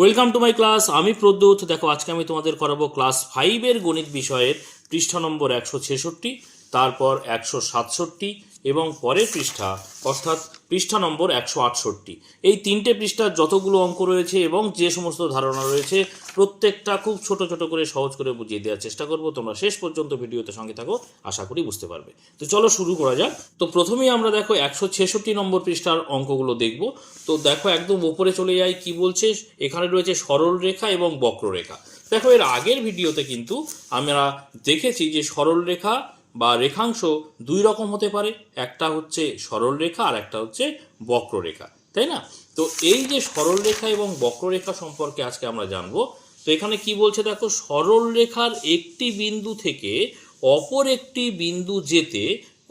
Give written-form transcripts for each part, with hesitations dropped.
Welcome to my class. আমি প্রদ্যুৎ। দেখো আজকে আমি তোমাদের করাবো ক্লাস 5-এর গণিত বিষয়ের পৃষ্ঠা নম্বর 166, তারপর 167 এবং পরের পৃষ্ঠা অর্থাৎ পৃষ্ঠা নম্বর 168। এই তিনটে পৃষ্ঠার যতগুলো অঙ্ক রয়েছে এবং যে সমস্ত ধারণা রয়েছে প্রত্যেকটা খুব ছোট ছোট করে সহজ করে বুঝিয়ে দেওয়ার চেষ্টা করব। তোমরা শেষ পর্যন্ত ভিডিওতে সঙ্গে থাকো, আশা করি বুঝতে পারবে। তো চলো শুরু করা যাক। তো প্রথমেই আমরা দেখো 166 নম্বর পৃষ্ঠার অঙ্কগুলো দেখব। তো দেখো একদম ওপরে চলে যাই, কি বলছে এখানে রয়েছে সরল রেখা এবং বক্ররেখা। দেখো এর আগের ভিডিওতে কিন্তু আমরা দেখেছি যে সরল রেখা বা রেখাংশ দুই রকম হতে পারে, একটা হচ্ছে সরল রেখা আর একটা হচ্ছে বক্ররেখা, তাই না? তো এই যে সরল রেখা এবং বক্ররেখা সম্পর্কে আজকে আমরা জানবো। তো এখানে কি বলছে দেখো, সরল রেখার একটি বিন্দু থেকে অপর একটি বিন্দু যেতে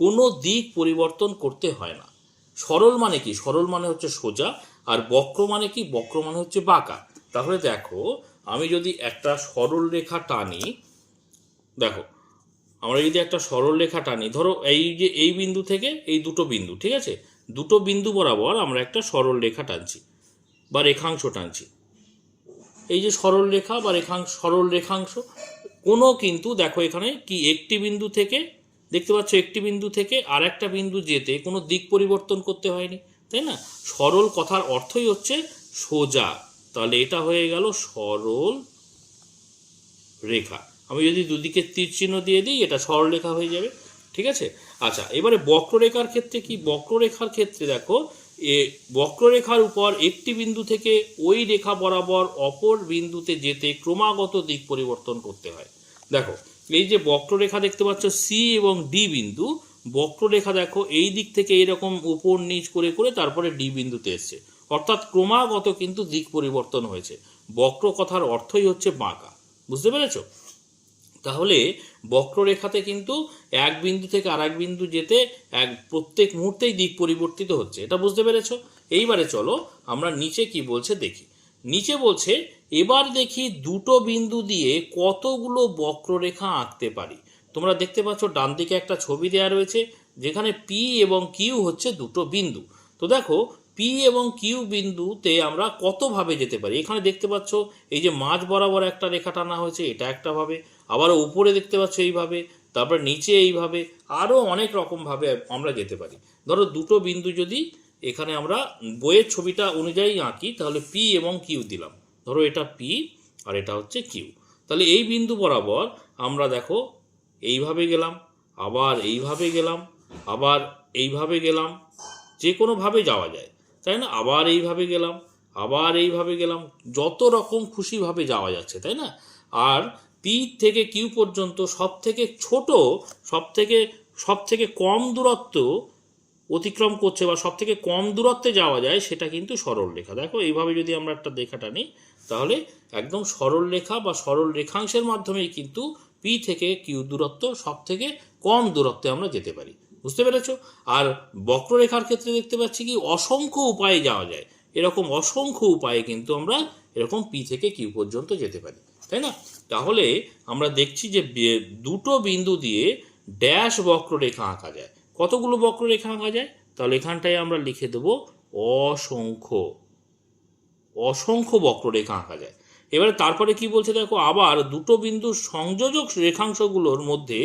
কোনো দিক পরিবর্তন করতে হয় না। সরল মানে কি? সরল মানে হচ্ছে সোজা, আর বক্র মানে কি? বক্র মানে হচ্ছে বাঁকা। তাহলে দেখো আমি যদি একটা সরল রেখা টানি, দেখো আমরা যদি একটা সরল রেখা টানি, ধরো এই যে এই বিন্দু থেকে এই দুটো বিন্দু, ঠিক আছে, দুটো বিন্দু বরাবর আমরা একটা সরল রেখা টানছি বা রেখাংশ টানছি। এই যে সরল রেখা বা সরল রেখাংশ কোনো কিন্তু দেখো এখানে কি একটি বিন্দু থেকে, দেখতে পাচ্ছ, একটি বিন্দু থেকে আর একটা বিন্দু যেতে কোনো দিক পরিবর্তন করতে হয়নি, তাই না? সরল কথার অর্থই হচ্ছে সোজা। তাহলে এটা হয়ে গেল সরল রেখা। আমি যদি দুদিকে তীর চিহ্ন দিয়ে দিই, এটা সরল রেখা হয়ে যাবে, ঠিক আছে। আচ্ছা, এবারে বক্ররেখার ক্ষেত্রে কি? বক্ররেখার ক্ষেত্রে দেখো বক্ররেখার উপর একটি বিন্দু থেকে ওই রেখা বরাবর অপর বিন্দুতে যেতে ক্রমাগত দিক পরিবর্তন করতে হয়। দেখো এই যে বক্ররেখা দেখতে পাচ্ছ সি এবং ডি বিন্দু, বক্ররেখা দেখো এই দিক থেকে এরকম উপর নিচ করে করে তারপরে ডি বিন্দুতে এসছে, অর্থাৎ ক্রমাগত কিন্তু দিক পরিবর্তন হয়েছে। বক্র কথার অর্থই হচ্ছে বাঁকা, বুঝতে পেরেছো? তাহলে বক্ররেখাতে কিন্তু এক বিন্দু থেকে আর এক বিন্দু যেতে প্রত্যেক মুহূর্তেই দিক পরিবর্তিত হচ্ছে, এটা বুঝতে পেরেছো? এইবারে চলো আমরা নিচে কি বলছে দেখি। নিচে বলছে এবার দেখি দুটো বিন্দু দিয়ে কতগুলো বক্ররেখা আঁকতে পারি। তোমরা দেখতে পাচ্ছ ডান দিকে একটা ছবি দেওয়া রয়েছে যেখানে পি এবং কিউ হচ্ছে দুটো বিন্দু। তো দেখো পি এবং কিউ বিন্দুতে আমরা কতভাবে যেতে পারি। এখানে দেখতে পাচ্ছ এই যে মাঝ বরাবর একটা রেখা টানা হয়েছে, এটা একটা ভাবে, আবার উপরে দেখতে পাচ্ছ এইভাবে, তারপর নিচে এইভাবে, আরও অনেক রকমভাবে আমরা যেতে পারি। ধরো দুটো বিন্দু যদি এখানে আমরা বইয়ের ছবিটা অনুযায়ী আঁকি, তাহলে পি এবং কিউ দিলাম। ধরো এটা পি আর এটা হচ্ছে কিউ। তাহলে এই বিন্দু বরাবর আমরা দেখো এইভাবে গেলাম, আবার এইভাবে গেলাম, আবার এইভাবে গেলাম, যে কোনোভাবে যাওয়া যায়, তাই না? আবার এইভাবে গেলাম, আবার এইভাবে গেলাম, যত রকম খুশিভাবে যাওয়া যাচ্ছে, তাই না? আর পি থেকে কিউ পর্যন্ত সব থেকে ছোট, সব থেকে কম দূরত্ব অতিক্রম করছে বা সব থেকে কম দূরত্বে যাওয়া যায়, সেটা কিন্তু সরল রেখা। দেখো এইভাবে যদি আমরা একটা রেখাটা নিই, তাহলে একদম সরল রেখা বা সরল রেখাংশের মাধ্যমেই কিন্তু পি থেকে কিউ দূরত্ব সব থেকে কম দূরত্বে আমরা যেতে পারি, বুঝতে পেরেছো? আর বক্ররেখার ক্ষেত্রে দেখতে পাচ্ছি কি অসংখ্য উপায়ে যাওয়া যায়, এরকম অসংখ্য উপায়ে কিন্তু আমরা এরকম পি থেকে কিউ পর্যন্ত যেতে পারি, তাই না? তাহলে আমরা দেখছি যে দুটো বিন্দু দিয়ে ড্যাশ বক্ররেখা আঁকা যায়। কতগুলো বক্ররেখা আঁকা যায়? তাহলে এখানটায় আমরা লিখে দেব অসংখ্য, অসংখ্য বক্ররেখা আঁকা যায়। এবারে তারপরে কি বলছে দেখো, আবার দুটো বিন্দুর সংযোজক রেখাংশগুলোর মধ্যে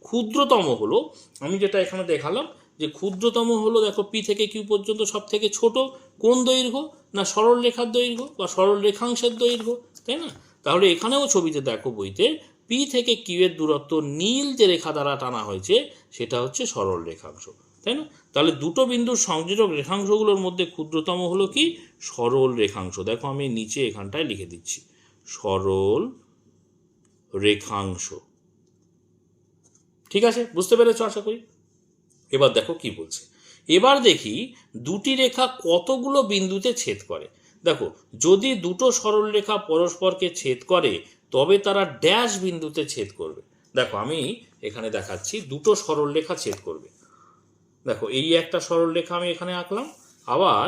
ক্ষুদ্রতম হলো, আমি যেটা এখানে দেখালাম যে ক্ষুদ্রতম হলো, দেখো পি থেকে কিউ পর্যন্ত সব থেকে ছোট কোন দৈর্ঘ্য? না সরল রেখার দৈর্ঘ্য বা সরল রেখাংশের দৈর্ঘ্য, তাই না? তাহলে এখানেও ছবিতে দেখো বইতে পি থেকে কিউ এর দূরত্ব নীল যে রেখা দ্বারা টানা হয়েছে সেটা হচ্ছে সরল রেখাংশ, তাই না? তাহলে দুটো বিন্দুর সংযোজক রেখাংশগুলোর মধ্যে ক্ষুদ্রতম হলো কি? সরল রেখাংশ। দেখো আমি নিচে এখানটায় লিখে দিচ্ছি সরল রেখাংশ, ঠিক আছে? বুঝতে পেরেছো আশা করি। এবার দেখো কি বলছে, এবার দেখি দুটি রেখা কতগুলো বিন্দুতে ছেদ করে। দেখো যদি দুটো সরল রেখা পরস্পরকে ছেদ করে তবে তারা ড্যাশ বিন্দুতে ছেদ করবে। দেখো আমি এখানে দেখাচ্ছি দুটো সরল রেখা ছেদ করবে। দেখো এই একটা সরল রেখা আমি এখানে আঁকলাম, আবার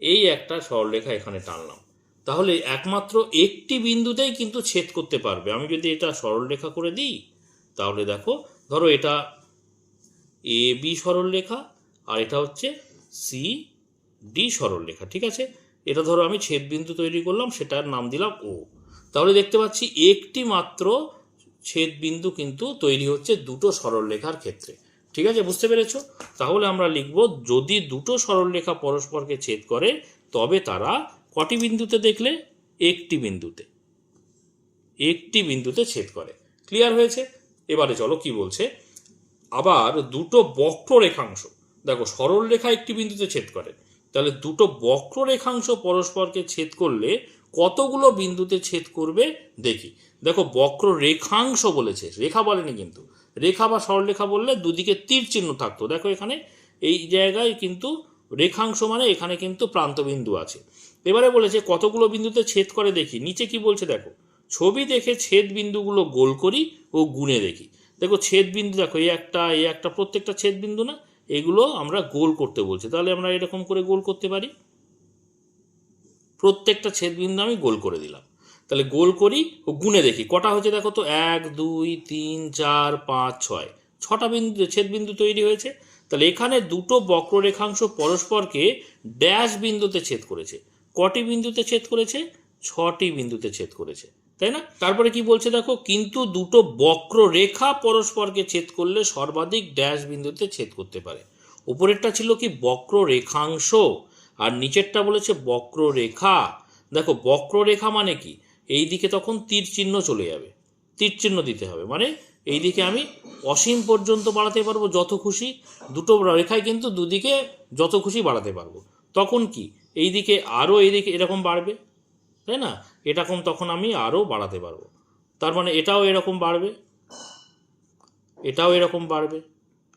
এই একটা সরল রেখা এখানে টানলাম, তাহলে একমাত্র একটি বিন্দুতেই কিন্তু ছেদ করতে পারবে। আমি যদি এটা সরল রেখা করে দিই, তাহলে দেখো ধরো এটা এ বি সরল রেখা আর এটা হচ্ছে সি ডি সরল রেখা, ঠিক আছে? এটা ধরো আমি ছেদবিন্দু তৈরি করলাম, সেটার নাম দিলাম ও। তাহলে দেখতে পাচ্ছি একটি মাত্র ছেদবিন্দু কিন্তু তৈরি হচ্ছে দুটো সরলরেখার ক্ষেত্রে। ঠিক আছে, বুঝতে পেরেছো? তাহলে আমরা লিখব যদি দুটো সরলরেখা পরস্পরকে ছেদ করে তবে তারা কটি বিন্দুতে দেখলে? একটি বিন্দুতে, একটি বিন্দুতে ছেদ করে। ক্লিয়ার হয়েছে? এবারে চলো কি বলছে। আবার দুটো বক্ররেখাংশ, দেখো সরল রেখা একটি বিন্দুতে ছেদ করে, তাহলে দুটো বক্ররেখাংশ পরস্পরকে ছেদ করলে কতগুলো বিন্দুতে ছেদ করবে দেখি। দেখো বক্ররেখাংশ বলেছে, রেখা বলেনি কিন্তু। রেখা বা সরলরেখা বললে দুদিকে তীর চিহ্ন থাকতো, দেখো এখানে এই জায়গায় কিন্তু রেখাংশ মানে এখানে কিন্তু প্রান্তবিন্দু আছে। এবারে বলেছে কতগুলো বিন্দুতে ছেদ করে দেখি। নিচে কি বলছে দেখো, ছবি দেখে ছেদ বিন্দুগুলো গোল করি ও গুণে দেখি। দেখো ছেদ বিন্দু, দেখো এই একটা প্রত্যেকটা ছেদ বিন্দু না, এগুলো আমরা গোল করতে বলছি। তাহলে আমরা এরকম করে গোল করতে পারি, প্রত্যেকটা ছেদ বিন্দু আমি গোল করে দিলাম। তাহলে গোল করি ও গুণে দেখি কটা হয়েছে। দেখো তো 1 2 3 4 5 6, ছটা বিন্দু ছেদ বিন্দু তৈরি হয়েছে। তাহলে এখানে দুটো বক্ররেখাংশ পরস্পরকে ড্যাশ বিন্দুতে ছেদ করেছে। কটি বিন্দুতে ছেদ করেছে? 6টি বিন্দুতে ছেদ করেছে, তাই না? তারপরে কি বলছে দেখো, কিন্তু দুটো বক্ররেখা পরস্পরকে ছেদ করলে সর্বাধিক ড্যাশ বিন্দুতে ছেদ করতে পারে। উপরেরটা ছিল কি বক্ররেখাংশ, আর নিচেরটা বলেছে বক্ররেখা। দেখো বক্ররেখা মানে কি, এই দিকে তখন তীর চিহ্ন চলে যাবে, তীর চিহ্ন দিতে হবে, মানে এই দিকে আমি অসীম পর্যন্ত বাড়াতে পারবো যত খুশি। দুটো রেখায় কিন্তু দুদিকে যত খুশি বাড়াতে পারবো। তখন কি এই দিকে আরও এইদিকে এরকম বাড়বে, তাই না? এরকম তখন আমি আরও বাড়াতে পারবো। তার মানে এটাও এরকম বাড়বে, এটাও এরকম বাড়বে।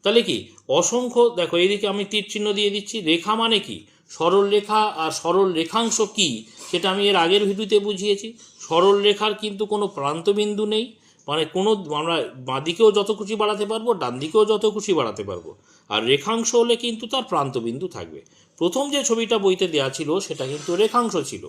তাহলে কি অসংখ্য, দেখো এইদিকে আমি তীর চিহ্ন দিয়ে দিচ্ছি। রেখা মানে কি, সরল রেখা আর সরল রেখাংশ কি সেটা আমি এর আগের ভিডিওতে বুঝিয়েছি। সরল রেখার কিন্তু কোনো প্রান্তবিন্দু নেই, মানে কোনো আমরা বাঁদিকেও যত খুশি বাড়াতে পারবো, ডান দিকেও যত খুশি বাড়াতে পারবো। আর রেখাংশ হলে কিন্তু তার প্রান্তবিন্দু থাকবে। প্রথম যে ছবিটা বইতে দেওয়া ছিল সেটা কিন্তু রেখাংশ ছিল।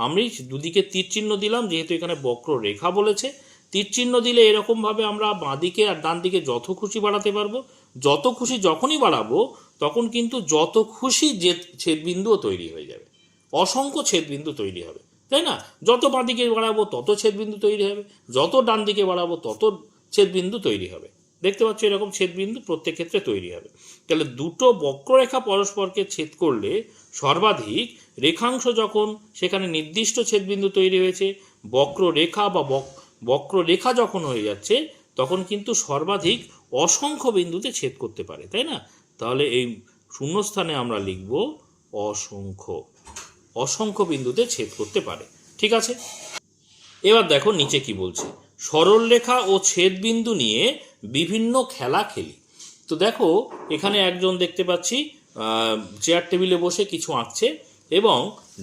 আমি দুদিকে তীর চিহ্ন দিলাম, যেহেতু এখানে বক্ররেখা বলেছে। তীর চিহ্ন দিলে এরকমভাবে আমরা বাঁদিকে আর ডান দিকে যত খুশি বাড়াতে পারবো। যত খুশি যখনই বাড়াবো তখন কিন্তু যত খুশি যে ছেদবিন্দুও তৈরি হয়ে যাবে, অসংখ্য ছেদবিন্দু তৈরি হবে, তাই না? যত বাঁদিকে বাড়াবো তত ছেদবিন্দু তৈরি হবে, যত ডান দিকে বাড়াবো তত ছেদবিন্দু তৈরি হবে। দেখতে পাচ্ছ এরকম ছেদবিন্দু প্রত্যেক ক্ষেত্রে তৈরি হবে। তাহলে দুটো বক্ররেখা পরস্পরকে ছেদ করলে সর্বাধিক রেখাংশ যখন সেখানে নির্দিষ্ট ছেদবিন্দু তৈরি হয়েছে, বক্ররেখা বা বক্ররেখা যখন হয়ে যাচ্ছে তখন কিন্তু সর্বাধিক অসংখ্য বিন্দুতে ছেদ করতে পারে, তাই না? তাহলে এই শূন্যস্থানে আমরা লিখব অসংখ্য, অসংখ্য বিন্দুতে ছেদ করতে পারে। ঠিক আছে, এবার দেখো নিচে কি বলছে, সরলরেখা ও ছেদবিন্দু নিয়ে বিভিন্ন খেলা খেলি। তো দেখো এখানে একজন দেখতে পাচ্ছি চেয়ার টেবিলে বসে কিছু আঁকছে, এবং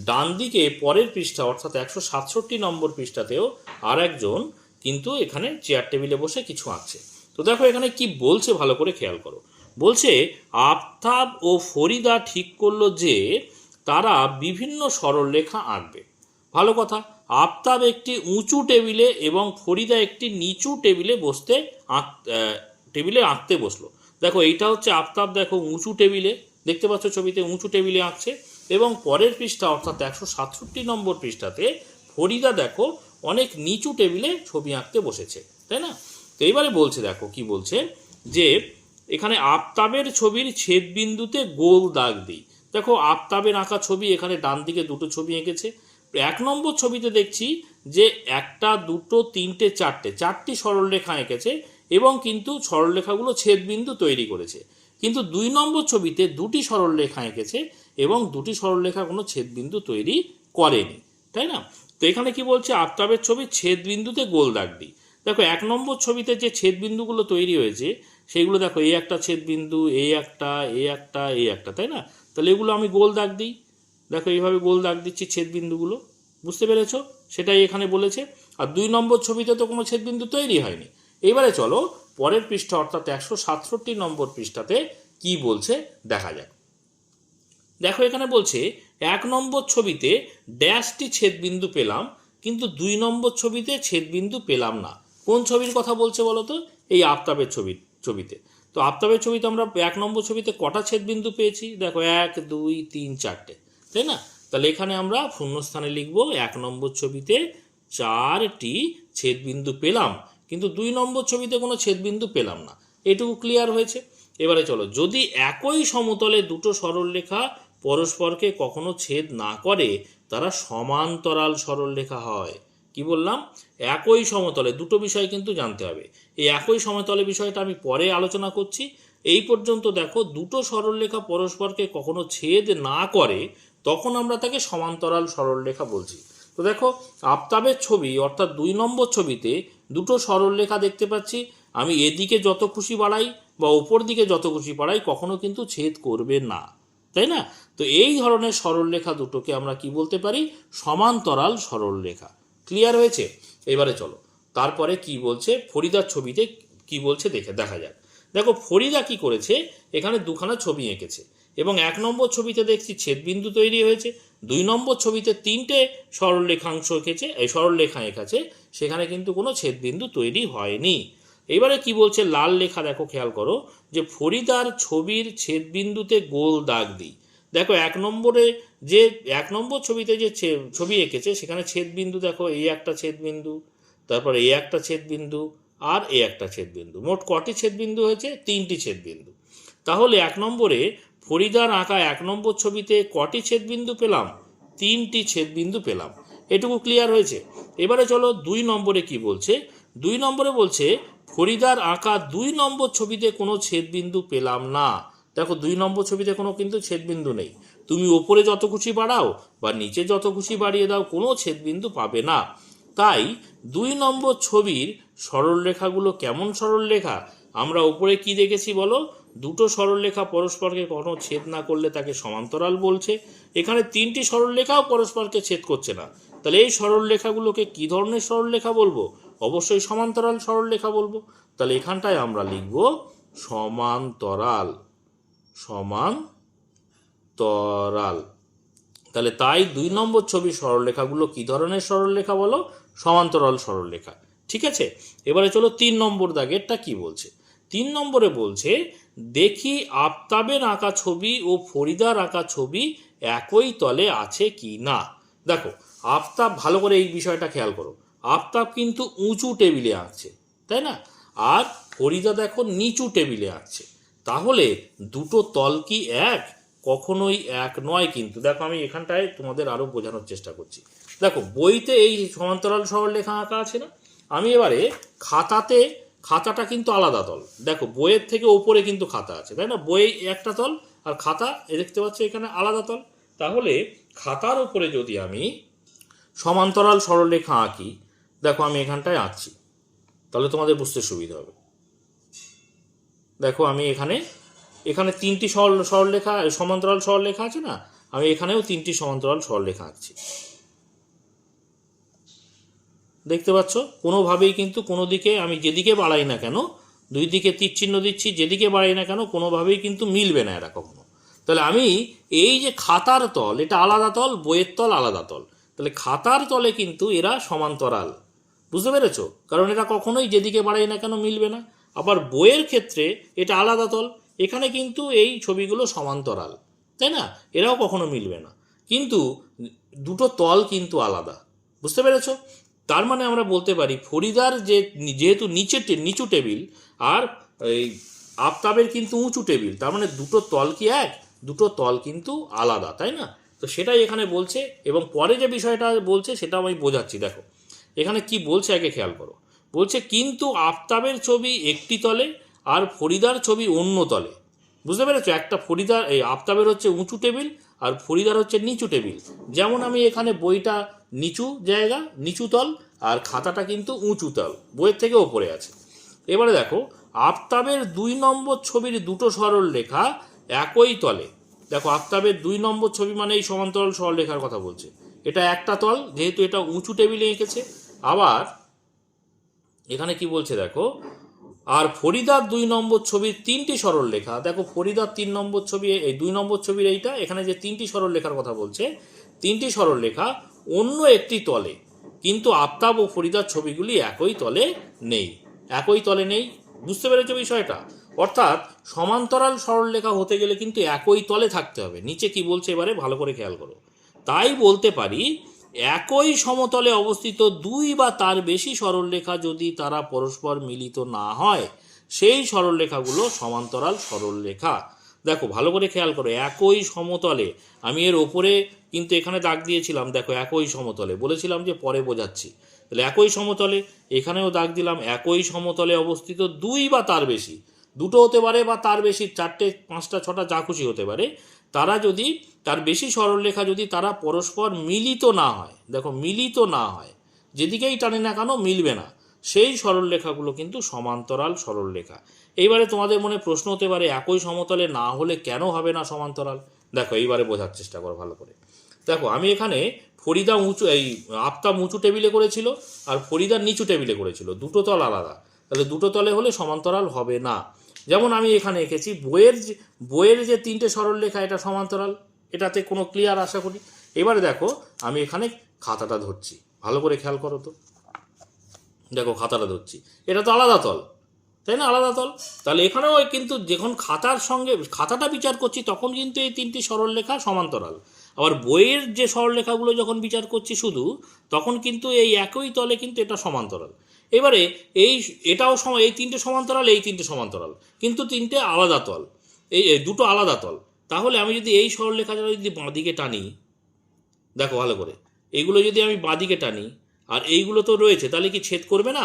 ডান দিকে পরের পৃষ্ঠা অর্থাৎ 167 নম্বর পৃষ্ঠাতেও আর একজন কিন্তু এখানে চেয়ার টেবিলে বসে কিছু আঁকছে। তো দেখো এখানে কি বলছে ভালো করে খেয়াল করো। বলছে আফতাব ও ফরিদা ঠিক করলো যে তারা বিভিন্ন সরলরেখা আঁকবে। ভালো কথা, আফতাব একটি উঁচু টেবিলে এবং ফরিদা একটি নিচু টেবিলে টেবিলে আঁকতে বসলো। দেখো এইটা হচ্ছে আফতাব, দেখো উঁচু টেবিলে, দেখতে পাচ্ছ ছবিতে উঁচু টেবিলে আঁকছে, এবং পরের পৃষ্ঠা অর্থাৎ 167 নম্বর পৃষ্ঠাতে ফরিদা দেখো অনেক নিচু টেবিলে ছবি আঁকতে বসেছে, তাই না? তো এইবারে বলছে, দেখো কি বলছে, যে এখানে আফতাবের ছবির ছেদবিন্দুতে গোল দাগ দিই। দেখো আফতাবের আঁকা ছবি, এখানে ডান দিকে দুটো ছবি এঁকেছে। 1 নম্বর ছবিতে দেখছি যে 1 2 3 4 চারটি সরলরেখা এঁকেছে, এবং কিন্তু সরলরেখাগুলো ছেদবিন্দু তৈরি করেছে। কিন্তু 2 নম্বর ছবিতে 2টি সরলরেখা এঁকেছে এবং 2টি সরলরেখা কোনো ছেদবিন্দু তৈরি করেনি, তাই না? তো এখানে কি বলছে, আফতাবের ছবি ছেদবিন্দুতে গোল দাগ দিই। দেখো 1 নম্বর ছবিতে যে ছেদবিন্দুগুলো তৈরি হয়েছে সেইগুলো দেখো, এই একটা ছেদবিন্দু, এই একটা, তাই না? তাহলে এগুলো আমি গোল দাগ দিই। দেখো এইভাবে গোল দাগ দিচ্ছি ছেদবিন্দুগুলো, বুঝতে পেরেছো? সেটাই এখানে বলেছে। আর 2 নম্বর ছবিতে তো কোনো ছেদবিন্দু তৈরি হয়নি। এবারে চলো পরের পৃষ্ঠা অর্থাৎ 167 নম্বর পৃষ্ঠাতে কি বলছে দেখা যাক। দেখো এখানে বলছে 1 নম্বর ছবিতে ড্যাশটি ছেদবিন্দু পেলাম, কিন্তু 2 নম্বর ছবিতে ছেদবিন্দু পেলাম না। কোন ছবির কথা বলছে বলো তো? এই আফতাবের ছবিতে। তো আফতাবের ছবিতে আমরা 1 নম্বর ছবিতে কটা ছেদবিন্দু পেয়েছি? দেখো 1 2 3 4, তাই না? তাহলে এখানে আমরা শূন্যস্থানে লিখব 1 নম্বর ছবিতে 4টি ছেদবিন্দু পেলাম, কিন্তু 2 নম্বর ছবিতে কোনো ছেদবিন্দু পেলাম না। এটুকু ক্লিয়ার হয়েছে। এবারে চলো, যদি একই সমতলে দুটো সরলরেখা পরস্পরকে কখনো ছেদ না করে তারা সমান্তরাল সরলরেখা হয়। কি বললাম? একই সমতলে, দুটো বিষয় কিন্তু জানতে হবে। এই একই সমতলে বিষয়টা আমি পরে আলোচনা করছি। এই পর্যন্ত দেখো, দুটো সরলরেখা পরস্পরকে কখনো ছেদ না করে তখন আমরা তাকে সমান্তরাল সরলরেখা বলছি। তো দেখো, আফতাবের ছবি অর্থাৎ 2 নম্বর ছবিতে দুটো সরলরেখা দেখতে পাচ্ছি। আমি এদিকে যত খুশি বাড়াই বা ওপর দিকে যত খুশি বাড়াই কখনো কিন্তু ছেদ করবে না, তাই না? তো এই ধরনের সরলরেখা দুটোকে আমরা কি বলতে পারি? সমান্তরাল সরলরেখা। ক্লিয়ার হয়েছে? এবারে চলো, তারপরে কি বলছে ফরিদার ছবিতে কি বলছে দেখা যাক। দেখো, ফরিদা কি করেছে, এখানে দুখানা ছবি এঁকেছে এবং 1 নম্বর ছবিতে দেখছি ছেদবিন্দু তৈরি হয়েছে, 2 নম্বর ছবিতে 3টে সরলরেখাংশ এঁকেছে, এই সরলরেখা এঁকেছে, সেখানে কিন্তু কোনো ছেদবিন্দু তৈরি হয়নি। এবারে কি বলছে, লাল লেখা দেখো, খেয়াল করো যে ফরিদার ছবির ছেদবিন্দুতে গোল দাগ দিই। দেখো, 1 নম্বর ছবিতে যে ছবি এঁকেছে সেখানে ছেদবিন্দু দেখো, এই একটা ছেদবিন্দু, তারপর এই একটা ছেদবিন্দু আর এই একটা ছেদবিন্দু। মোট কটি ছেদবিন্দু হয়েছে? 3টি ছেদবিন্দু। তাহলে 1 নম্বরে ফরিদার আঁকা 1 নম্বর ছবিতে কটি ছেদবিন্দু পেলাম? 3টি ছেদবিন্দু পেলাম। এটুকু ক্লিয়ার হয়েছে। এবারে চলো 2 নম্বরে কি বলছে। 2 নম্বরে বলছে ফরিদার আঁকা 2 নম্বর ছবিতে কোনো ছেদবিন্দু পেলাম না। দেখো, 2 নম্বর ছবিতে কোনো কিন্তু ছেদবিন্দু নেই। তুমি ওপরে যত খুশি বাড়াও বা নিচে যত খুশি বাড়িয়ে দাও, কোনো ছেদবিন্দু পাবে না। তাই 2 নম্বর ছবির সরলরেখাগুলো কেমন সরলরেখা? আমরা উপরে কি দেখেছি বলো? দুটো সরলরেখা পরস্পরকে কখনো ছেদ না করলে তাকে সমান্তরাল বলছে। এখানে 3টি সরলরেখাও পরস্পরকে ছেদ করছে না। তাহলে এই সরলরেখাগুলোকে কি ধরনের সরলরেখা বলবো? অবশ্যই সমান্তরাল সরলরেখা বলবো। তাহলে এখানটায় আমরা লিখব সমান্তরাল। সমান্তরাল। তাহলে তাই 2 নম্বর ছবির সরলরেখাগুলো কি ধরনের সরলরেখা বলো? সমান্তরাল সরলরেখা। ঠিক আছে। এবারে চলো 3 নম্বর দাগেরটা কি বলছে। 3 নম্বরে বলছে, দেখি আফতাবের আঁকা ছবি ও ফরিদার আঁকা ছবি একই তলে আছে কি না। দেখো, আফতাব, ভালো করে এই বিষয়টা খেয়াল করো, আফতাব কিন্তু উঁচু টেবিলে আঁকছে, তাই না? আর ফরিদা দেখো নিচু টেবিলে আঁকছে। তাহলে দুটো তল কি এক? কখনোই এক নয়। কিন্তু দেখো, আমি এখানটায় তোমাদের আরো বোঝানোর চেষ্টা করছি। দেখো, বইতে এই সমান্তরাল সরলরেখা আঁকা আছে না? আমি এবারে খাতাটা কিন্তু আলাদা তল। দেখো, বইয়ের থেকে ওপরে কিন্তু খাতা আছে, তাই না? বই একটা তল আর খাতা দেখতে পাচ্ছ এখানে আলাদা তল। তাহলে খাতার উপরে যদি আমি সমান্তরাল সরলরেখা আঁকি, দেখো আমি এখানটায় আঁকছি, তাহলে তোমাদের বুঝতে সুবিধা হবে। দেখো, আমি এখানে 3টি সরলরেখা, সমান্তরাল সরলরেখা আছে না? আমি এখানেও 3টি সমান্তরাল সরলরেখা আঁকছি। দেখতে পাচ্ছ, কোনোভাবেই কিন্তু কোনো দিকে আমি যেদিকে বাড়াই না কেন, 2 দিকে তীর চিহ্ন দিচ্ছি, যেদিকে বাড়াই না কেন কোনোভাবেই কিন্তু মিলবে না এরা কখনো। তাহলে আমি এই যে খাতার তল, এটা আলাদা তল, বইয়ের তল আলাদা তল, তাহলে খাতার তলে কিন্তু এরা সমান্তরাল। বুঝতে পেরেছো? কারণ এটা কখনোই যেদিকে বাড়াই না কেন মিলবে না। আবার বইয়ের ক্ষেত্রে এটা আলাদা তল, এখানে কিন্তু এই ছবিগুলো সমান্তরাল, তাই না? এরাও কখনো মিলবে না। কিন্তু দুটো তল কিন্তু আলাদা। বুঝতে পেরেছো? তার মানে আমরা বলতে পারি ফরিদার যেহেতু নিচু টেবিল আর এই আফতাবের কিন্তু উঁচু টেবিল, তার মানে দুটো তল কি এক? দুটো তল কিন্তু আলাদা, তাই না? তো সেটাই এখানে বলছে। এবং পরে যে বিষয়টা বলছে সেটা আমি বোঝাচ্ছি। দেখো, এখানে কি বলছে আগে খেয়াল করো। বলছে, কিন্তু আফতাবের ছবি একটি তলে আর ফরিদার ছবি অন্য তলে। বুঝতে পেরেছো? একটা ফরিদার, এই আফতাবের হচ্ছে উঁচু টেবিল আর ফরিদার হচ্ছে নিচু টেবিল। যেমন আমি এখানে বইটা নিচু জায়গা, নিচু তল, আর খাতাটা কিন্তু উঁচু তল, বইয়ের থেকে ওপরে আছে। এবারে দেখো, আফতাবের 2 নম্বর ছবির দুটো সরলরেখা একই তলে। দেখো, আফতাবের 2 নম্বর ছবি মানে এই সমান্তরাল সরলরেখার কথা বলছে। এটা একটা তল, যেহেতু এটা উঁচু টেবিলে এঁকেছে। আবার এখানে কি বলছে দেখো, আর ফরিদার 2 নম্বর ছবির 3টি সরলরেখা। দেখো, ফরিদার 3 নম্বর ছবি, এই 2 নম্বর ছবির এইটা, এখানে যে 3টি সরলরেখার কথা বলছে, 3টি সরলরেখা অন্য একটি তলে, কিন্তু আফতাব ও ফরিদার ছবিগুলি একই তলে নেই। একই তলে নেই। বুঝতে পেরেছো বিষয়টা? অর্থাৎ সমান্তরাল সরলরেখা হতে গেলে কিন্তু একই তলে থাকতে হবে। নিচে কি বলছে এবারে ভালো করে খেয়াল করো। তাই বলতে পারি একই সমতলে অবস্থিত দুই বা তার বেশি সরলরেখা যদি তারা পরস্পর মিলিত না হয় সেই সরলরেখাগুলো সমান্তরাল সরলরেখা। দেখো ভালো করে খেয়াল করো, একই সমতলে, আমি এর ওপরে কিন্তু এখানে দাগ দিয়েছিলাম, দেখো একই সমতলে বলেছিলাম যে পরে বোঝাচ্ছি, তাহলে একই সমতলে এখানেও দাগ দিলাম, একই সমতলে অবস্থিত দুই বা তার বেশি, দুটো হতে পারে বা তার বেশি, চারটে পাঁচটা ছটা যা খুশি হতে পারে, তারা যদি তার বেশি সরলরেখা যদি তারা পরস্পর মিলিত না হয়, দেখো মিলিত না হয়, যেদিকেই টানে না কেন মিলবে না, সেই সরলরেখাগুলো কিন্তু সমান্তরাল সরলরেখা। এইবারে তোমাদের মনে প্রশ্ন হতে পারে একই সমতলে না হলে কেন হবে না সমান্তরাল? দেখো এইবারে বোঝার চেষ্টা করো ভালো করে। দেখো আমি এখানে ফরিদা উঁচু, এই আফতাব উঁচু টেবিলে করেছিল আর ফরিদা নিচু টেবিলে করেছিল, দুটো তল আলাদা, তাহলে দুটো তলে হলে সমান্তরাল হবে না। যেমন আমি এখানে এঁকেছি বইয়ের যে তিনটে সরলরেখা এটা সমান্তরাল, এটাতে কোনো ক্লিয়ার আশা করি। এবারে দেখো আমি এখানে খাতাটা ধরছি, ভালো করে খেয়াল করো তো, দেখো খাতাটা ধরছি, এটা তো আলাদা তল, তাই না, আলাদা তল, তাহলে এখানেও কিন্তু যখন খাতার সঙ্গে খাতাটা বিচার করছি তখন কিন্তু এই তিনটি সরলরেখা সমান্তরাল। আবার বইয়ের যে সরলরেখাগুলো যখন বিচার করছি শুধু, তখন কিন্তু এই একই তলে কিন্তু এটা সমান্তরাল। এবারে এটাও এই তিনটে সমান্তরাল, এই তিনটে সমান্তরাল, কিন্তু তিনটে আলাদা তল, এই দুটো আলাদা তল। তাহলে আমি যদি এই সরলরেখাটা যদি বাঁদিকে টানি, দেখো ভালো করে, এইগুলো যদি আমি বাঁদিকে টানি আর এইগুলো তো রয়েছে, তাহলে কি ছেদ করবে না?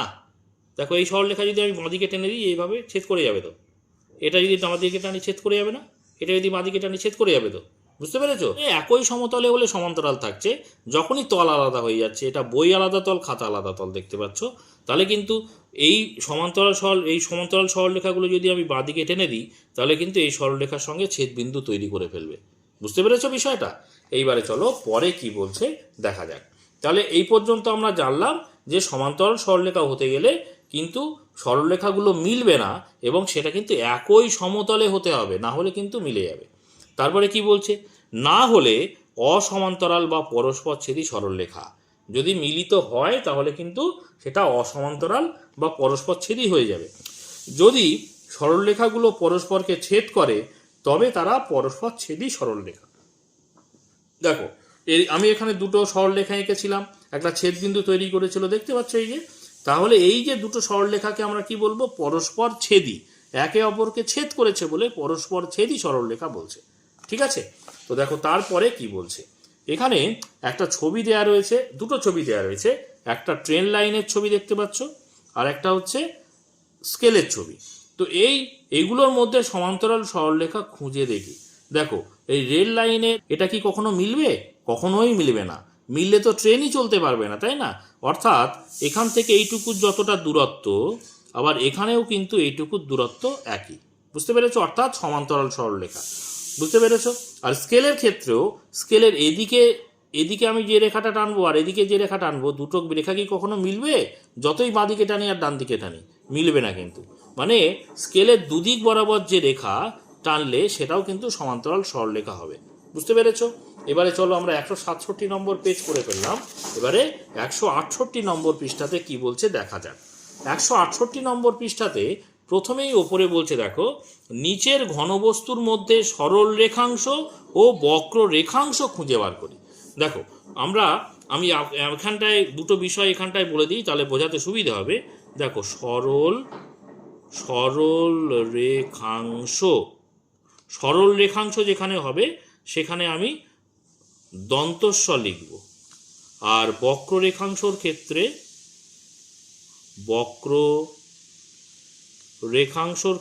দেখো এই সরলরেখা যদি আমি বাঁদিকে টেনে দিই এইভাবে, ছেদ করে যাবে তো। এটা যদি বাঁদিকে টানি ছেদ করে যাবে না? এটা যদি বাঁদিকে টানি ছেদ করে যাবে তো। বুঝতে পেরেছো? একই সমতলে হলে সমান্তরাল থাকছে, যখনই তল আলাদা হয়ে যাচ্ছে, এটা বই আলাদা তল খাতা আলাদা তল, দেখতে পাচ্ছ, তাহলে কিন্তু এই সমান্তরাল সরলরেখাগুলো যদি আমি বাঁদিকে টেনে দিই তাহলে কিন্তু এই সরলরেখার সঙ্গে ছেদ বিন্দু তৈরি করে ফেলবে। বুঝতে পেরেছো বিষয়টা? এইবারে চলো পরে কি বলছে দেখা যাক। তাহলে এই পর্যন্ত আমরা জানলাম যে সমান্তরাল সরলরেখা হতে গেলে কিন্তু সরলরেখাগুলো মিলবে না, এবং সেটা কিন্তু একই সমতলে হতে হবে, না হলে কিন্তু মিলে যাবে। তারপরে কি বলছে, না হলে অসমান্তরাল বা পরস্পরচ্ছেদী সরলরেখা যদি মিলিত হয় তাহলে কিন্তু সেটা অসমান্তরাল বা পরস্পরচ্ছেদী হয়ে যাবে। যদি সরলরেখাগুলো পরস্পরকে ছেদ করে তবে তারা পরস্পরচ্ছেদী সরলরেখা। দেখো আমি এখানে দুটো সরলরেখা এঁকেছিলাম, একটা ছেদ বিন্দু তৈরি করেছিল, দেখতে পাচ্ছ এই যে, তাহলে এই যে দুটো সরলরেখাকে আমরা কি বলবো? পরস্পর ছেদী, একে অপরকে ছেদ করেছে বলে পরস্পর ছেদী সরলরেখা বলছে। ঠিক আছে? তো দেখো তারপরে কি বলছে, এখানে একটা ছবি দেয়া রয়েছে, দুটো ছবি দেয়া রয়েছে, একটা ট্রেন লাইনের ছবি দেখতে পাচ্ছ আর একটা হচ্ছে স্কেলের ছবি। তো এইগুলোর মধ্যে সমান্তরাল সরলরেখা খুঁজে দেখি। দেখো এই রেল লাইনে এটা কি কখনো মিলবে? কখনোই মিলবে না, মিললে তো ট্রেনই চলতে পারবে না, তাই না? অর্থাৎ এখান থেকে এইটুকু যতটা দূরত্ব, আবার এখানেও কিন্তু এইটুকু দূরত্ব একই। বুঝতে পেরেছো? অর্থাৎ সমান্তরাল সরলরেখা। বুঝতে পেরেছো? আর স্কেলের ক্ষেত্রেও, স্কেলের এদিকে আমি যে রেখাটা টানবো আর এদিকে যে রেখা টানবো, দুটো রেখা কি কখনো মিলবে? যতই বাঁদিকে টানি আর ডান দিকে টানি, মিলবে না কিন্তু। মানে স্কেলের দুদিক বরাবর যে রেখা টানলে সেটাও কিন্তু সমান্তরাল সরলরেখা হবে। বুঝতে পেরেছো? এবারে চলো আমরা 167 নম্বর পেজ করে ফেললাম, এবারে 168 নম্বর পৃষ্ঠাতে কি বলছে দেখা যাক। 168 নম্বর পৃষ্ঠাতে প্রথমেই ওপরে বলছে, দেখো, নিচের ঘনবস্তুর মধ্যে সরল রেখাংশ ও বক্র রেখাংশ খুঁজে বার করি। দেখো আমি এখানটায় দুটো বিষয় এখানটায় বলে দিই, তাহলে বোঝাতে সুবিধা হবে। দেখো সরল রেখাংশ যেখানে হবে সেখানে আমি দন্তস্ব লিখব, আর বক্র রেখাংশর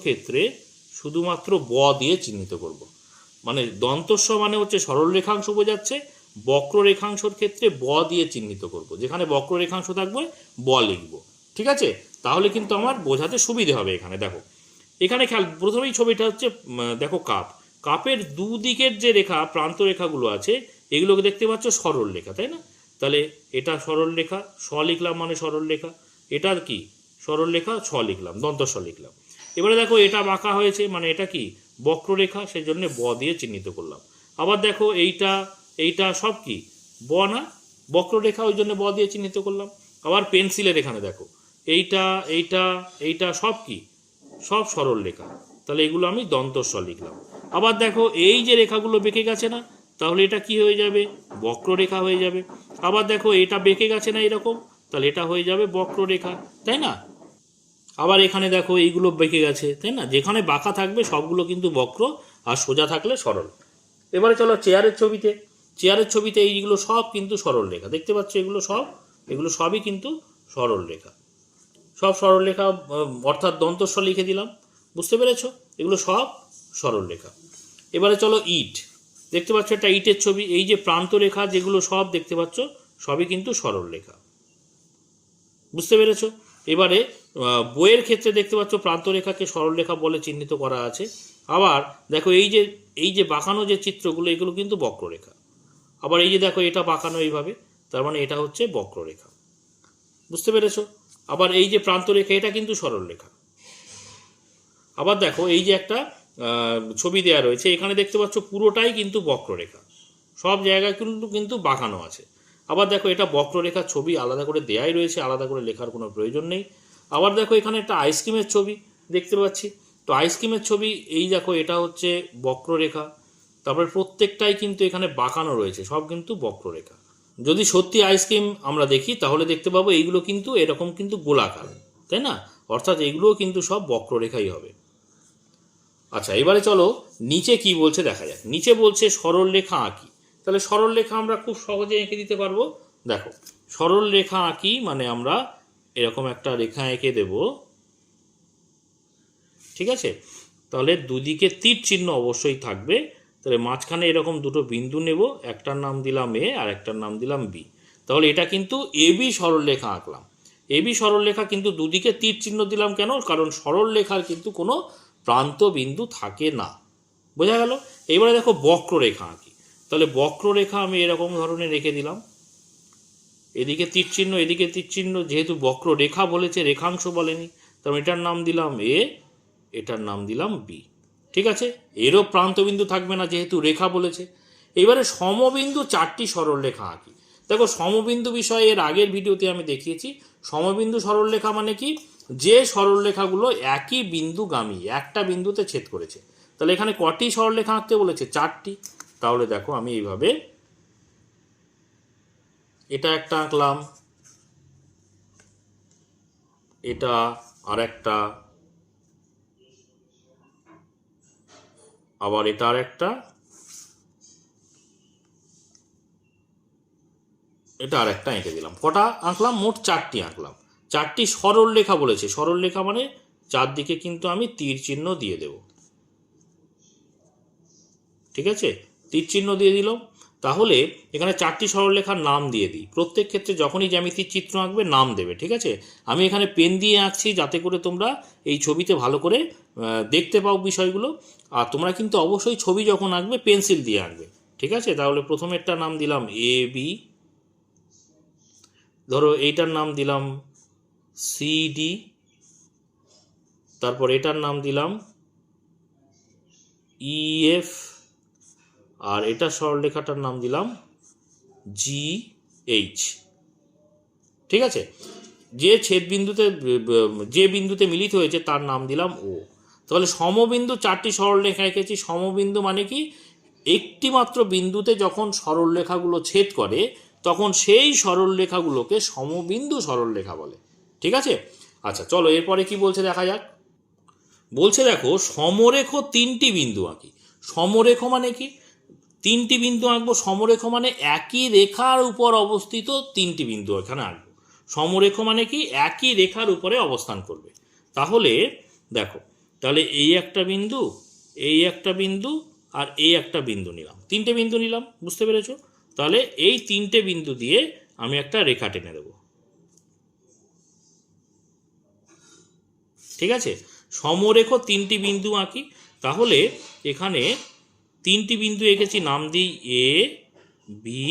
ক্ষেত্রে শুধুমাত্র ব দিয়ে চিহ্নিত করব। মানে দন্তস্ব মানে হচ্ছে সরল রেখাংশ বোঝাচ্ছে, বক্র রেখাংশর ক্ষেত্রে ব দিয়ে চিহ্নিত করব, যেখানে বক্র রেখাংশ থাকবে ব লিখব। ঠিক আছে? তাহলে কিন্তু আমার বোঝাতে সুবিধে হবে। এখানে দেখো, এখানে খেয়াল, প্রথমেই ছবিটা হচ্ছে, দেখো কাপের দুদিকের যে রেখা, প্রান্ত রেখাগুলো আছে, এগুলোকে দেখতে পাচ্ছ সরল রেখা, তাই না? তাহলে এটা সরল রেখা, স লিখলাম মানে সরল রেখা, এটার কি সরল রেখা, ছ লিখলাম, দন্তস্ব লিখলাম। এবারে দেখো এটা বাঁকা হয়েছে, মানে এটা কি বক্ররেখা, সেই জন্য ব দিয়ে চিহ্নিত করলাম। আবার দেখো এইটা সব কি ব না, বক্ররেখা, ওই জন্য ব দিয়ে চিহ্নিত করলাম। আবার পেন্সিলের এখানে দেখো এইটা সব কি, সব সরল রেখা, তাহলে এগুলো আমি দন্তস্ব লিখলাম। আবার দেখো এই যে রেখাগুলো বেঁকে গেছে না, তাহলে এটা কি হয়ে যাবে? বক্ররেখা হয়ে যাবে। আবার দেখো এটা বেঁকে গেছে না এরকম, তাহলে এটা হয়ে যাবে বক্ররেখা, তাই না? আবার এখানে দেখো এইগুলো বেঁকে গেছে, তাই না? যেখানে বাঁকা থাকবে সবগুলো কিন্তু বক্র, আর সোজা থাকলে সরল। এবারে চলো চেয়ারের ছবিতে। চেয়ারের ছবিতে এইগুলো সব কিন্তু সরল রেখা, দেখতে পাচ্ছ? এগুলো সবই কিন্তু সরল রেখা, সব সরল রেখা, অর্থাৎ দন্তস্ব লিখে দিলাম, বুঝতে পেরেছো? এগুলো সব সরল রেখা। এবারে চলো ইট, দেখতে পাচ্ছ এটা ইটের ছবি। এই যে প্রান্ত রেখা যেগুলো সব দেখতে পাচ্ছ সবই কিন্তু সরল রেখা, বুঝতে পেরেছো? এবারে বইয়ের ক্ষেত্রে দেখতে পাচ্ছ প্রান্ত রেখাকে সরল রেখা বলে চিহ্নিত করা আছে। আবার দেখো এই যে বাঁকানো যে চিত্রগুলো এগুলো কিন্তু বক্ররেখা। আবার এই যে দেখো এটা বাঁকানো এইভাবে, তার মানে এটা হচ্ছে বক্ররেখা, বুঝতে পেরেছো? আবার এই যে প্রান্ত রেখা এটা কিন্তু সরল রেখা। আবার দেখো এই যে একটা ছবি দেওয়া রয়েছে, এখানে দেখতে পাচ্ছ পুরোটাই কিন্তু বক্ররেখা, সব জায়গায় কিন্তু বাঁকানো আছে। আবার দেখো এটা বক্ররেখার ছবি আলাদা করে দেয়াই রয়েছে, আলাদা করে লেখার কোনো প্রয়োজন নেই। আবার দেখো এখানে একটা আইসক্রিমের ছবি দেখতে পাচ্ছি, তো আইসক্রিমের ছবি এই দেখো এটা হচ্ছে বক্ররেখা। তারপরে প্রত্যেকটাই কিন্তু এখানে বাঁকানো রয়েছে, সব কিন্তু বক্ররেখা। যদি সত্যি আইসক্রিম আমরা দেখি তাহলে দেখতে পাবো এইগুলো কিন্তু এরকম কিন্তু গোলাকার, তাই না? অর্থাৎ এগুলোও কিন্তু সব বক্ররেখাই হবে। আচ্ছা এবারে চলো নিচে কি বলছে দেখা যাক। নিচে বলছে সরল রেখা আঁকি। তাহলে সরল রেখা আমরা খুব সহজে এঁকে দিতে পারবো। দেখো সরল রেখা আঁকি মানে আমরা এরকম একটা রেখা এঁকে দেব, ঠিক আছে? তাহলে দুদিকে তীর চিহ্ন অবশ্যই থাকবে। তাহলে মাঝখানে এরকম দুটো বিন্দু নেব, একটার নাম দিলাম এ আর একটার নাম দিলাম বি। তাহলে এটা কিন্তু এবি সরল রেখা আঁকলাম। এবি সরল রেখা কিন্তু দুদিকে তীর চিহ্ন দিলাম কেন? কারণ সরল রেখার কিন্তু কোনো প্রান্ত বিন্দু থাকে না, বোঝা গেল? এবারে দেখো বক্ররেখা আঁকি। তাহলে বক্ররেখা আমি এরকম ধরনের রেখে দিলাম, এদিকে তীর চিহ্ন এদিকে তীর চিহ্ন, যেহেতু বক্ররেখা বলেছে রেখাংশ বলেনি, তাহলে এটার নাম দিলাম এ, এটার নাম দিলাম বি, ঠিক আছে? এরও প্রান্তবিন্দু থাকবে না যেহেতু রেখা বলেছে। এবারে সমবিন্দু চারটি সরল রেখা আঁকি। দেখো সমবিন্দু বিষয়ে এর আগের ভিডিওতে আমি দেখিয়েছি। সমবিন্দু সরল রেখা মানে কি? যে সরল রেখাগুলো একই বিন্দুগামী, একটা বিন্দুতে ছেদ করেছে। তাহলে এখানে কটি সরল রেখা আঁকতে বলেছে? চারটি। তাহলে দেখো আমি এইভাবে এটা একটা আঁকলাম, এটা আর একটা, আবার এটা আর একটা, এটা আর একটা এঁকে দিলাম। কটা আঁকলাম? মোট চারটি আঁকলাম। চারটি সরল রেখা বলেছে, সরল রেখা মানে চারদিকে কিন্তু আমি তীর চিহ্ন দিয়ে দেব, ঠিক আছে? তীর চিহ্ন দিয়ে দিলাম। তাহলে এখানে চারটি সরলরেখার নাম দিয়ে দিই। প্রত্যেক ক্ষেত্রে যখনই জ্যামিতির চিত্র আঁকবে নাম দেবে, ঠিক আছে? আমি এখানে পেন দিয়ে আঁকছি যাতে করে তোমরা এই ছবিতে ভালো করে দেখতে পাও বিষয়গুলো। আর তোমরা কিন্তু অবশ্যই ছবি যখন আঁকবে পেন্সিল দিয়ে আঁকবে, ঠিক আছে? তাহলে প্রথমেরটার নাম দিলাম এ বি, ধরো এইটার নাম দিলাম সি ডি, তারপর এটার নাম দিলাম ই এফ, আর এটা সরলরেখাটার নাম দিলাম জি এইচ, ঠিক আছে? যে ছেদবিন্দুতে যে বিন্দুতে মিলিত হয়েছে তার নাম দিলাম ও। তাহলে সমবিন্দু চারটি সরলরেখা এঁকেছি। সমবিন্দু মানে কি? একটি মাত্র বিন্দুতে যখন সরলরেখাগুলো ছেদ করে তখন সেই সরলরেখাগুলোকে সমবিন্দু সরলরেখা বলে, ঠিক আছে? আচ্ছা চলো এরপরে কি বলছে দেখা যাক। বলছে দেখো সমরেখ তিনটি বিন্দু আঁকি। সমরেখ মানে কি? তিনটি বিন্দু আঁকবো। সমরেখ মানে একই রেখার উপর অবস্থিত তিনটি বিন্দু এখানে আঁকবো। সমরেখ মানে কি? একই রেখার উপরে অবস্থান করবে। তাহলে দেখো, তাহলে এই একটা বিন্দু, এই একটা বিন্দু, আর এই একটা বিন্দু নিলাম, তিনটে বিন্দু নিলাম, বুঝতে পেরেছো? তাহলে এই তিনটে বিন্দু দিয়ে আমি একটা রেখা টেনে দেবো, ঠিক আছে? সমরেখ তিনটি বিন্দু আঁকি। তাহলে এখানে তিনটি বিন্দু এঁকেছি, নাম দিই এ বি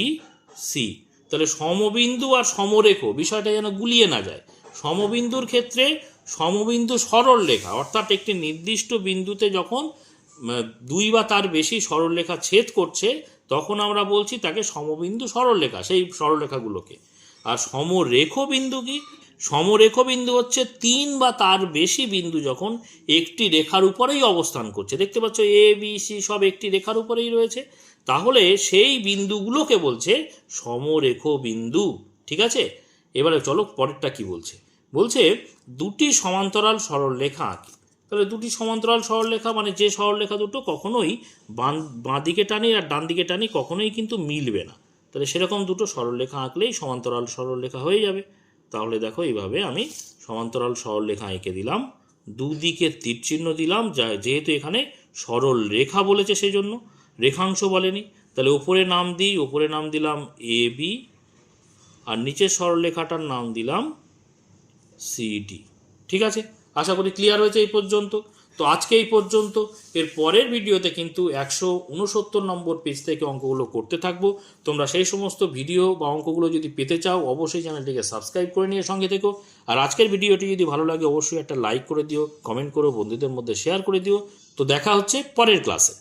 সি। তাহলে সমবিন্দু আর সমরেখ বিষয়টা যেন গুলিয়ে না যায়। সমবিন্দুর ক্ষেত্রে সমবিন্দু সরল রেখা, অর্থাৎ একটি নির্দিষ্ট বিন্দুতে যখন দুই বা তার বেশি সরলরেখা ছেদ করছে তখন আমরা বলছি তাকে সমবিন্দু সরলরেখা, সেই সরলরেখাগুলোকে। আর সমরেখ বিন্দু কি? সমরেখ বিন্দু হচ্ছে তিন বা তার বেশি বিন্দু যখন একটি রেখার উপরেই অবস্থান করছে। দেখতে পাচ্ছ এ বি সি সব একটি রেখার উপরেই রয়েছে, তাহলে সেই বিন্দুগুলোকে বলছে সমরেখ বিন্দু। ঠিক আছে, এবারে চলো পরেরটা কি বলছে। বলছে দুটি সমান্তরাল সরলরেখা আঁকি। তাহলে দুটি সমান্তরাল সরলরেখা মানে যে সরলরেখা দুটো কখনোই বাঁ দিকে টানি আর ডান দিকে টানি কখনোই কিন্তু মিলবে না। তাহলে সেরকম দুটো সরলরেখা আঁকলেই সমান্তরাল সরলরেখা হয়ে যাবে। তাহলে দেখো এইভাবে আমি সমান্তরাল সরলরেখা এঁকে দিলাম, দুদিকে তীর চিহ্ন দিলাম, যেহেতু এখানে সরল রেখা বলেছে সেই জন্য, রেখাংশ বলেনি। তাহলে ওপরে নাম দিই, ওপরে নাম দিলাম এ বি, আর নিচের সরলরেখাটার নাম দিলাম সিডি। ঠিক আছে, আশা করি ক্লিয়ার হয়েছে এই পর্যন্ত। তো আজকে এই পর্যন্ত। এর পরের ভিডিওতে কিন্তু 169 নম্বর পেজ থেকে অঙ্কগুলো করতে থাকবো। তোমরা সেই সমস্ত ভিডিও বা অঙ্কগুলো যদি পেতে চাও অবশ্যই চ্যানেলটিকে সাবস্ক্রাইব করে নিয়ে সঙ্গে থেকো। আর আজকের ভিডিওটি যদি ভালো লাগে অবশ্যই একটা লাইক করে দিও, কমেন্ট করো, বন্ধুদের মধ্যে শেয়ার করে দিও। তো দেখা হচ্ছে পরের ক্লাসে।